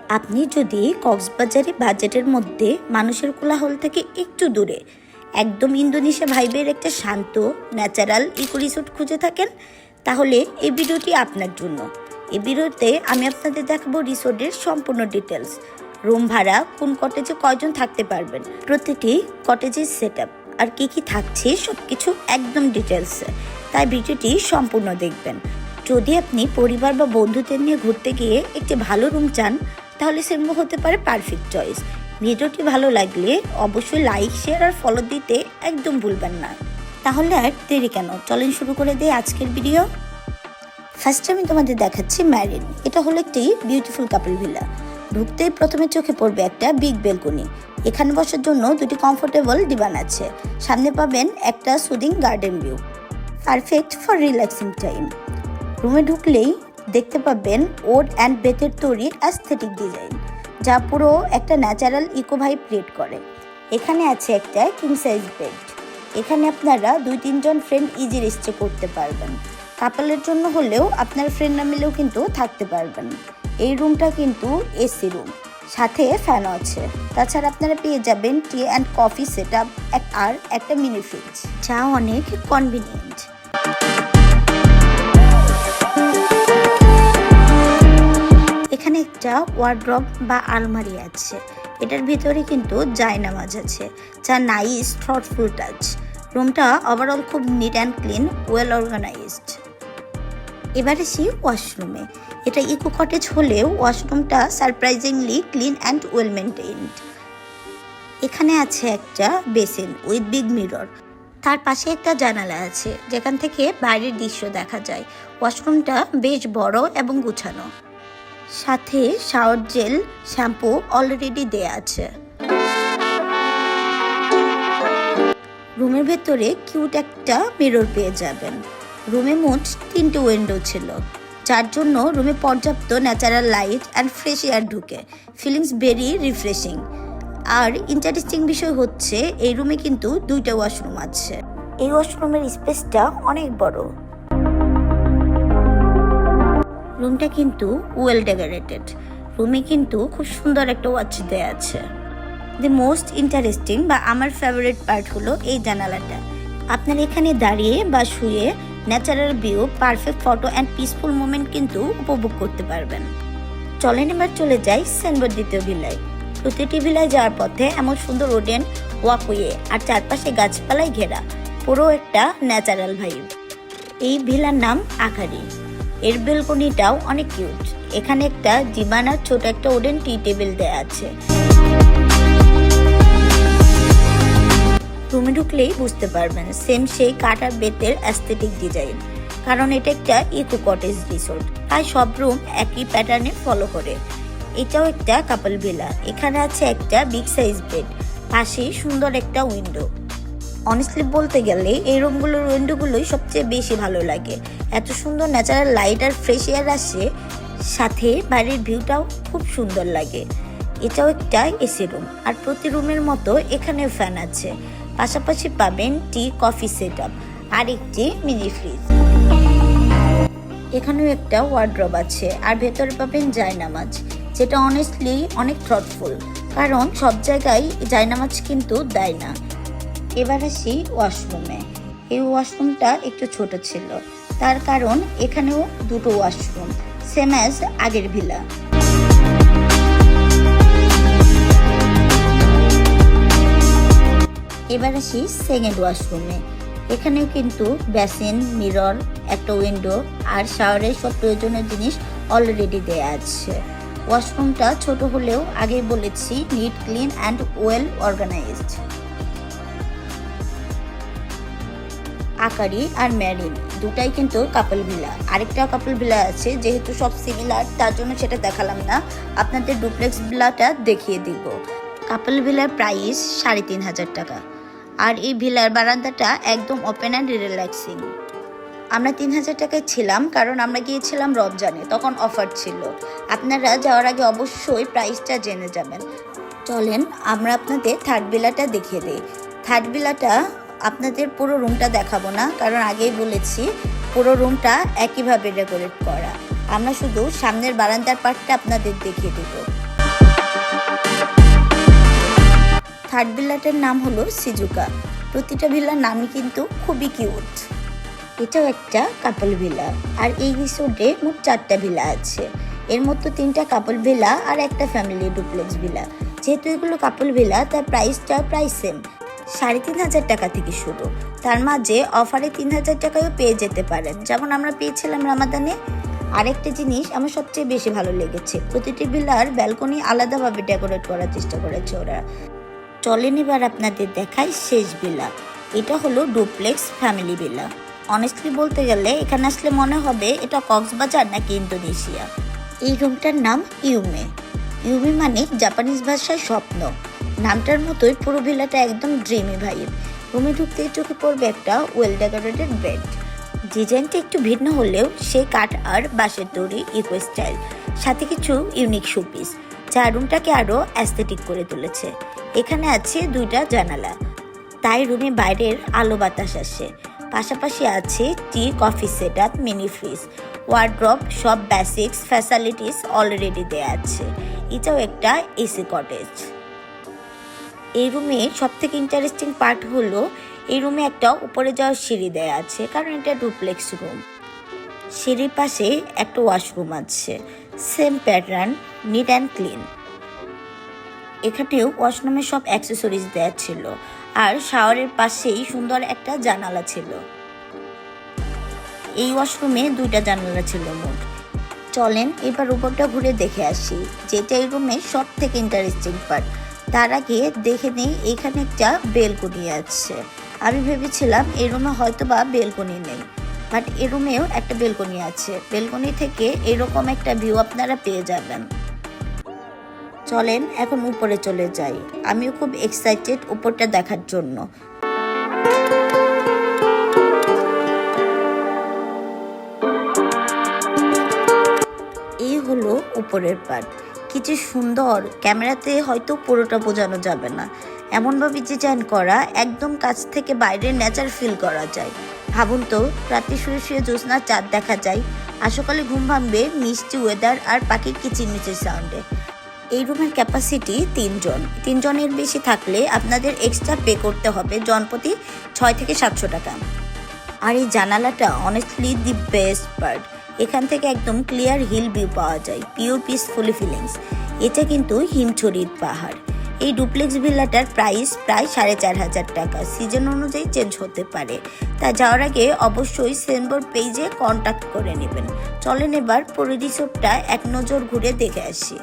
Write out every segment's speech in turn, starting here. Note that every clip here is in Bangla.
আপনি যদি কক্সবাজারে বাজেটের মধ্যে মানুষের কোলাহল থেকে একটু দূরে একদম ইন্দোনেশিয়া ভাইবের একটা শান্ত ন্যাচারাল ইকো রিসোর্ট খুঁজে থাকেন, তাহলে এই ভিডিওটি আপনার জন্য। এই ভিডিওতে আমি আপনাদের দেখাবো রিসোর্টের সম্পূর্ণ ডিটেলস, রুম ভাড়া, কোন কটেজে কয়জন থাকতে পারবেন, প্রতিটি কটেজের সেটআপ আর কি থাকছে সব কিছু একদম ডিটেলসে। তাই ভিডিওটি সম্পূর্ণ দেখবেন। যদি আপনি পরিবার বা বন্ধুদের নিয়ে ঘুরতে গিয়ে একটি ভালো রুম চান, তাহলে সেম্বো হতে পারে পারফেক্ট চয়েস। ভিডিওটি ভালো লাগলে অবশ্যই লাইক, শেয়ার আর ফলো দিতে একদম ভুলবেন না। তাহলে আর দেরি কেন, চলেন শুরু করে দিই আজকের ভিডিও। ফার্স্টে আমি তোমাদের দেখাচ্ছি ম্যারিন। এটা হলো একটি বিউটিফুল কাপল ভিলা। ঢুকতেই প্রথমে চোখে পড়বে একটা বিগ বেলকনি। এখানে বসার জন্য দুটি কমফোর্টেবল ডিভান আছে। সামনে পাবেন একটা soothing garden view, perfect for relaxing time. রুমে ঢুকলেই দেখতে পাবেন ওড অ্যান্ড বেতের তৈরি অ্যাস্থেটিক ডিজাইন, যা পুরো একটা ন্যাচারাল ইকো ভাইব ক্রিয়েট করে। এখানে আছে একটা কিং সাইজ বেড। এখানে আপনারা 2-3 জন ফ্রেন্ড ইজি রেস্টে করতে পারবেন। কাপলের জন্য হলেও আপনার ফ্রেন্ড না মিলেও কিন্তু থাকতে পারবেন। এই রুমটা কিন্তু এসি রুম, সাথে ফ্যানও আছে। তাছাড়া আপনারা পেয়ে যাবেন টি অ্যান্ড কফি সেটআপ আর একটা মিনি ফ্রিজ, যা অনেক কনভিনিয়েন্ট। এখানে একটা ওয়ার্ড্রব বা আলমারি আছে। এটার ভিতরে কিন্তু জায়নামাজ আছে, যা নাইস থটফুল টাচ। রুমটা ওভারঅল খুব neat and clean, well organized. এবার আসি ওয়াশরুমে। এটা ইকো কটেজ হলেও ওয়াশরুমটা surprisingly clean and well maintained. এখানে আছে একটা বেসিন উইথ বিগ মিরর। তার পাশে একটা জানালা আছে, যেখান থেকে বাইরের দৃশ্য দেখা যায়। ওয়াশরুমটা বেশ বড় এবং গুছানো, সাথে শাওয়ার জেল, শ্যাম্পু অলরেডি দেয়া আছে। রুমের ভেতরে কিউট একটা মিরর পেয়ে যাবেন। রুমে মোট 3টে উইন্ডো ছিল, যার জন্য রুমে পর্যাপ্ত natural light and fresh air ঢুকে। Feelings very refreshing. আর ইন্টারেস্টিং বিষয় হচ্ছে এই রুমে কিন্তু 2টা ওয়াশরুম আছে। এই ওয়াশরুমের স্পেসটা অনেক বড়। রুমটা কিন্তু ওয়েল ডেকোরেটেড। রুমে কিন্তু খুব সুন্দর একটা ওয়াচ দেয়া আছে। দি মোস্ট ইন্টারেস্টিং বা আমার ফেভারিট পার্ট হলো এই জানালাটা। আপনার এখানে দাঁড়িয়ে বা শুয়ে natural view, perfect photo and peaceful moment কিন্তু উপভোগ করতে পারবেন। চলেন এবার চলে যাই সেনবোর দ্বিতীয় ভিলায়। প্রতিটি ভিলায় যাওয়ার পথে এমন সুন্দর ওডেন ওয়াকওয়ে আর চারপাশে গাছপালায় ঘেরা, পুরো একটা ন্যাচারাল ভাইব। এই ভিলার নাম আকারি। এর বেলকনিটাও অনেক কিউট। এখানে একটা ডিভান আর ছোট একটা ওডেন টি টেবিল দেয়া আছে। রুমে ঢুকলেই বুঝতে পারবেন সেম সেই কাঠ আর বেতের অ্যাস্থেটিক ডিজাইন, কারণ এটা একটা ইকো কটেজ রিসোর্ট, তাই সব রুম একই প্যাটার্নে ফলো করে। এটাও একটা কাপল ভিলা। এখানে আছে একটা বিগ সাইজ বেড, পাশেই সুন্দর একটা উইন্ডো। অনেস্টলি বলতে গেলে এই রুমগুলোর উইন্ডোগুলোই সবচেয়ে বেশি ভালো লাগে। এত সুন্দর ন্যাচারাল লাইট আর ফ্রেশ এয়ার আসে, সাথে বাইরের ভিউটাও খুব সুন্দর লাগে। এটাও একটা এসি রুম, আর প্রতি রুমের মতো এখানেও ফ্যান আছে। পাশাপাশি পাবেন টি, কফি সেটআপ আর একটি মিনি ফ্রিজ। এখানেও একটা ওয়ার্ড্রব আছে, আর ভেতরে পাবেন জায়নামাজ, যেটা অনেস্টলি অনেক থটফুল, কারণ সব জায়গায় জায়নামাজ কিন্তু দেয় না। এবার আসি ওয়াশরুমে। এই ওয়াশরুমটা একটু ছোট ছিল, তার কারণ এখানেও 2টো ওয়াশরুম, সেম অ্যাজ আগের ভিলা। এবার আসি সেকেন্ড ওয়াশরুমে। এখানেও কিন্তু বেসিন, মিরর, একটা উইন্ডো আর শাওয়ারের সব প্রয়োজনীয় জিনিস অলরেডি দেয়া আছে। ওয়াশরুমটা ছোট হলেও আগেই বলেছি neat, clean and well organized. আকারি আর ম্যারিন দুটাই কিন্তু কাপল ভিলা। আরেকটা কাপল ভিলা আছে, যেহেতু সব সিমিলার তার জন্য সেটা দেখালাম না, আপনাদের ডুপ্লেক্স ভিলাটা দেখিয়ে দিব। কাপল ভিলার প্রাইস 3,500 টাকা, আর এই ভিলার বারান্দাটা একদম ওপেন অ্যান্ড রিল্যাক্সিং। আমরা 3,000 টাকায় ছিলাম, কারণ আমরা গিয়েছিলাম রমজানে, তখন অফার ছিল। আপনারা যাওয়ার আগে অবশ্যই প্রাইসটা জেনে যাবেন। চলেন আমরা আপনাদের থার্ড ভিলাটা দেখিয়ে দিই। থার্ড ভিলাটা আপনাদের পুরো রুমটা দেখাবো না, কারণ আগেই বলেছি পুরো রুমটা একইভাবে ডেকোরেট করা। আমরা শুধু সামনের বারান্দার পার্টটা আপনাদের দেখিয়ে দেব। থার্ড ভিলাটার নাম হলো সিজুকা। প্রতিটা ভিলার নামই কিন্তু খুবই কিউট। এটাও একটা কাপল ভিলা। আর এই রিসোর্টে মোট 4টা ভিলা আছে। এর মধ্যে 3টা কাপল ভিলা আর একটা ফ্যামিলি ডুপ্লেক্স ভিলা। যেহেতু এগুলো কাপল ভিলা তার প্রাইসটা প্রায় সেম, 3,500 টাকা থেকে শুরু। তার মাঝে অফারে 3,000 টাকায়ও পেয়ে যেতে পারেন, যেমন আমরা পেয়েছিলাম রামাদানে। আরেকটা জিনিস আমার সবচেয়ে বেশি ভালো লেগেছে, প্রতিটি ভিলার ব্যালকনি আলাদাভাবে ডেকোরেট করার চেষ্টা করেছে ওরা। চলেন এবার আপনাদের দেখাই শেষ ভিলা। এটা হলো ডুপ্লেক্স ফ্যামিলি ভিলা। অনেস্টলি বলতে গেলে এখানে আসলে মনে হবে এটা কক্সবাজার নাকি ইন্দোনেশিয়া। এই রুমটার নাম ইউমে। ইউমে মানে জাপানিজ ভাষায় স্বপ্ন। নামটার মতোই পুরো ভিলাটা একদম ড্রিমি ভাইব। রুমে ঢুকতেই চোখে পড়বে একটা ওয়েল ডেকোরেটেড বেড। ডিজাইনটা একটু ভিন্ন হলেও সেই কাঠ আর বাঁশের তৈরি ইকো স্টাইল, সাথে কিছু ইউনিক শোপিস যা রুমটাকে আরও অ্যাস্থেটিক করে তুলেছে। এখানে আছে 2টা জানালা, তাই রুমে বাইরের আলো বাতাস আসে। পাশাপাশি আছে tea coffee set up, mini fridge, wardrobe, সব বেসিক্স ফ্যাসিলিটিস অলরেডি দেওয়া আছে। এটাও একটা এসি কটেজ। এই রুমে সবথেকে ইন্টারেস্টিং পার্ট হলো এই রুমে একটা উপরে যাওয়ার সিঁড়ি দেওয়া আছে, কারণ এটা ডুপ্লেক্স রুম। সিঁড়ির পাশে একটা ওয়াশরুম আছে, same pattern, NEET and clean. এখানেও ওয়াশরুমে সব অ্যাক্সেসরিজ দেওয়া ছিল, আর শাওয়ারের পাশেই সুন্দর একটা জানালা ছিল। এই ওয়াশরুমে 2টা জানালা ছিল মোট। চলেন এবার উপরটা ঘুরে দেখে আসি, যেটা এই রুমের সব থেকে ইন্টারেস্টিং পার্ট। তার আগে দেখে নেই এখানে একটা বেলকনি আছে। আমি ভেবেছিলাম এই রুমে হয়তো বা বেলকনি নেই, বাট এই রুমেও একটা বেলকনি আছে। বেলকনি থেকে এরকম একটা ভিউ আপনারা পেয়ে যাবেন। চলেন এখন উপরে চলে যাই। আমিও খুব এক্সাইটেড উপরটা দেখার জন্য। এই হলো উপরের পার্ট। কি যে সুন্দর, ক্যামেরাতে হয়তো পুরোটা বোঝানো যাবে না, এমনভাবে ডিজাইন করা একদম কাছ থেকে বাইরের নেচার ফিল করা যায়। ভাবুন তো, রাতে শুয়ে শুয়ে জ্যোৎস্নার চাঁদ দেখা যায়, আর সকালে ঘুম ভাঙবে মিষ্টি ওয়েদার আর পাখির কিচিরমিচির সাউন্ডে। এই রুমের ক্যাপাসিটি 3 জন। 3 জনের বেশি থাকলে আপনাদের এক্সট্রা পে করতে হবে জনপ্রতি 600 থেকে 700 টাকা। আর এই জানালাটা অনেস্টলি দি বেস্ট পার্ট। এখান থেকে একদম ক্লিয়ার হিল ভিউ পাওয়া যায়, পিওর পিসফুলি ফিলিংস। এটা কিন্তু হিমছড়ির পাহাড়। এই ডুপ্লেক্স ভিলাটার প্রাইস প্রায় 4,500 টাকা। সিজন অনুযায়ী চেঞ্জ হতে পারে, তাই যাওয়ার আগে অবশ্যই সেনবোর পেজে কন্ট্যাক্ট করে নেবেন। চলেন এবার পুরো রিসোর্টটা এক নজর ঘুরে দেখে আসি।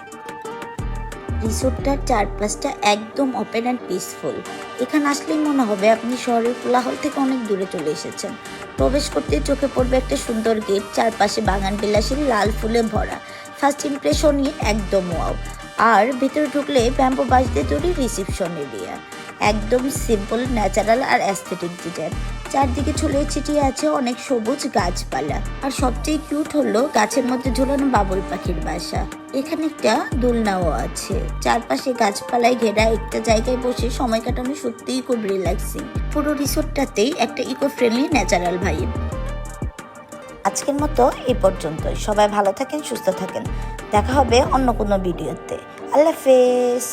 রিসোর্টটার চারপাশটা একদম ওপেন অ্যান্ড পিসফুল। এখানে আসলেই মনে হবে আপনি শহরের কোলাহল থেকে অনেক দূরে চলে এসেছেন। প্রবেশ করতে চোখে পড়বে একটা সুন্দর গেট, চারপাশে বাগান বিলাসী লাল ফুলে ভরা। ফার্স্ট ইমপ্রেশনই একদম ওয়াও। আর ভেতরে ঢুকলে ব্যাম্বো বাঁশ দিয়ে তৈরি রিসেপশন এরিয়া, একদম সিম্পল, ন্যাচারাল আর অ্যাস্থেটিক ডিজাইন। চারদিকে ছড়িয়ে ছিটিয়ে আছে অনেক সবুজ গাছপালা, আর সবচেয়ে কিউট হলো গাছের মধ্যে ঝুলানো বাবুল পাখির বাসা। এখানে একটা দোলনাও আছে। চারপাশে গাছপালায় ঘেরা একটা জায়গায় বসে সময় কাটানো সত্যিই খুব রিল্যাক্সিং। পুরো রিসোর্টটাতেই একটা ইকো ফ্রেন্ডলি ন্যাচারাল ভাইব। আজকের মতো এই পর্যন্তই। সবাই ভালো থাকেন, সুস্থ থাকেন। দেখা হবে অন্য কোনো ভিডিওতে। আল্লাহ হাফেজ।